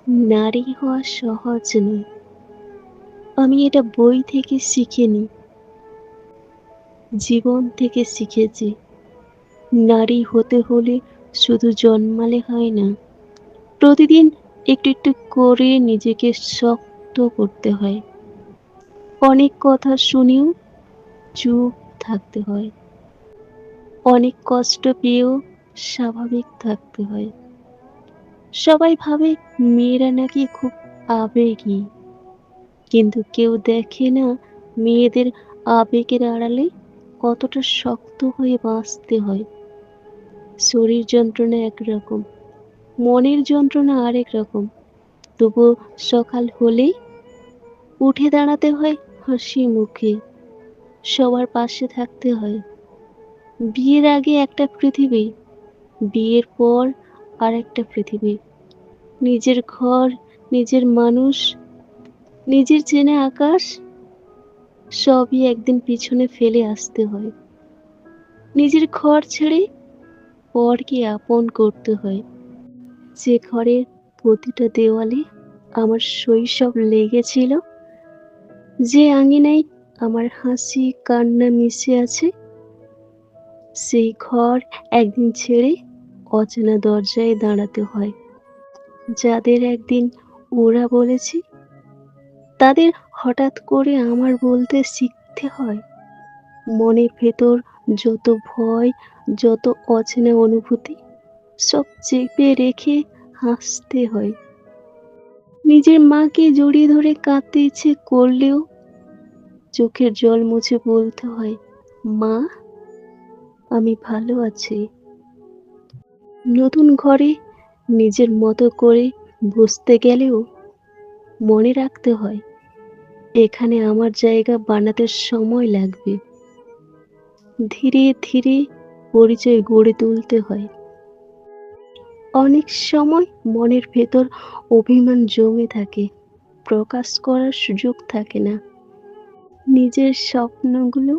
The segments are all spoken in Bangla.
নারী হওয়া সহজ নয়। আমি এটা বই থেকে শিখিনি, জীবন থেকে শিখেছি। নারী হতে হলে শুধু জন্মালে হয় না, প্রতিদিন একটু একটু করে নিজেকে শক্ত করতে হয়। অনেক কথা শুনেও চুপ থাকতে হয়, অনেক কষ্ট পেয়েও স্বাভাবিক থাকতে হয়। সবাই ভাবে মেয়েরা নাকি খুব আবেগী, কিন্তু কেউ দেখে না মেয়েদের আবেগের আড়ালে কতটা শক্ত হয়ে বাঁচতে হয়। শরীর যন্ত্রণা একরকম, মনের যন্ত্রণা আরেক রকম। তবুও সকাল হলেই উঠে দাঁড়াতে হয় হাসি মুখে, সবার পাশে থাকতে হয়। বিয়ের আগে একটা পৃথিবী, বিয়ের পর আরেকটা পৃথিবী। নিজের ঘর, নিজের মানুষ, নিজের চেনা আকাশ, সবই একদিন পিছনে ফেলে আসতে হয়। নিজের ঘর ছেড়ে পরকে আপন করতে হয়। যে ঘরের প্রতিটা দেওয়ালে আমার শৈশব লেগেছিল, যে আঙিনায় আমার হাসি কান্না মিশে আছে, সেই ঘর একদিন ছেড়ে অচেনা দরজায় দাঁড়াতে হয়। যাদের একদিন ওরা বলেছে, তাদের হঠাৎ করে আমার বলতে শিখতে হয়। মনের ভেতর যত ভয়, যত অচেনা অনুভূতি, সব চেপে রেখে হাসতে হয়। নিজের মাকে জড়িয়ে ধরে কাঁদতে ইচ্ছে করলেও চোখের জল মুছে বলতে হয়, মা, আমি ভালো আছি। নতুন ঘরে নিজের মতো করে বসতে গেলেও মনে রাখতে হয়, এখানে আমার জায়গা বানাতে সময় লাগবে। ধীরে ধীরে পরিচয় গড়ে তুলতে হয়। অনেক সময় মনের ভেতর অভিমান জমে থাকে, প্রকাশ করার সুযোগ থাকে না। নিজের স্বপ্নগুলো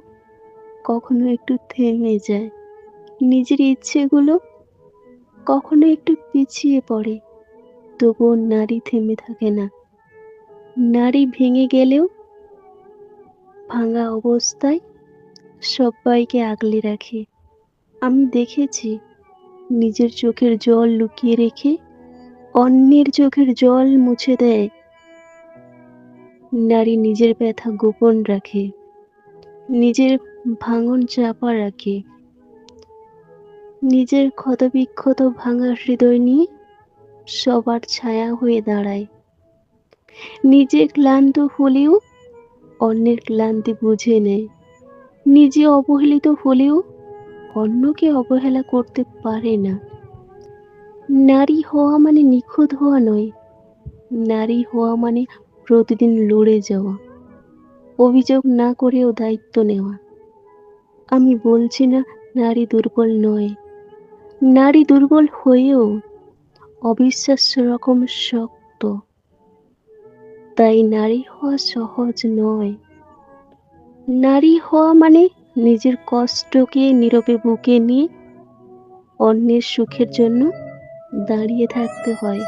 কখনো একটু থেমে যায়, নিজের ইচ্ছেগুলো কখনো একটু পিছিয়ে পড়ে। তবুও নারী থেমে থাকে না। নারী ভেঙে গেলেও ভাঙা অবস্থায় সবাইকে আগলে রাখে। আমি দেখেছি নিজের চোখের জল লুকিয়ে রেখে অন্যের চোখের জল মুছে দেয়। নারী নিজের ব্যথা গোপন রাখে, নিজের ভাঙন চাপা রাখে, নিজের ক্ষতবিক্ষত ভাঙা হৃদয় নিয়ে সবার ছায়া হয়ে দাঁড়ায়। নিজে ক্লান্ত হলেও অন্যের ক্লান্তি বুঝে নেয়। নিজে অবহেলিত হলেও অন্যকে অবহেলা করতে পারে না। নারী হওয়া মানে নিখুঁত হওয়া নয়, নারী হওয়া মানে প্রতিদিন লড়ে যাওয়া, অভিযোগ না করেও দায়িত্ব নেওয়া। আমি বলছি না নারী দুর্বল নয়, নারী দুর্বল হয়েও অবিশ্বাস্য রকম শক্ত। তাই নারী হওয়া সহজ নয়। নারী হওয়া মানে নিজের কষ্টকে নীরবে বুকে নিয়ে অন্যের সুখের জন্য দাঁড়িয়ে থাকতে হয়।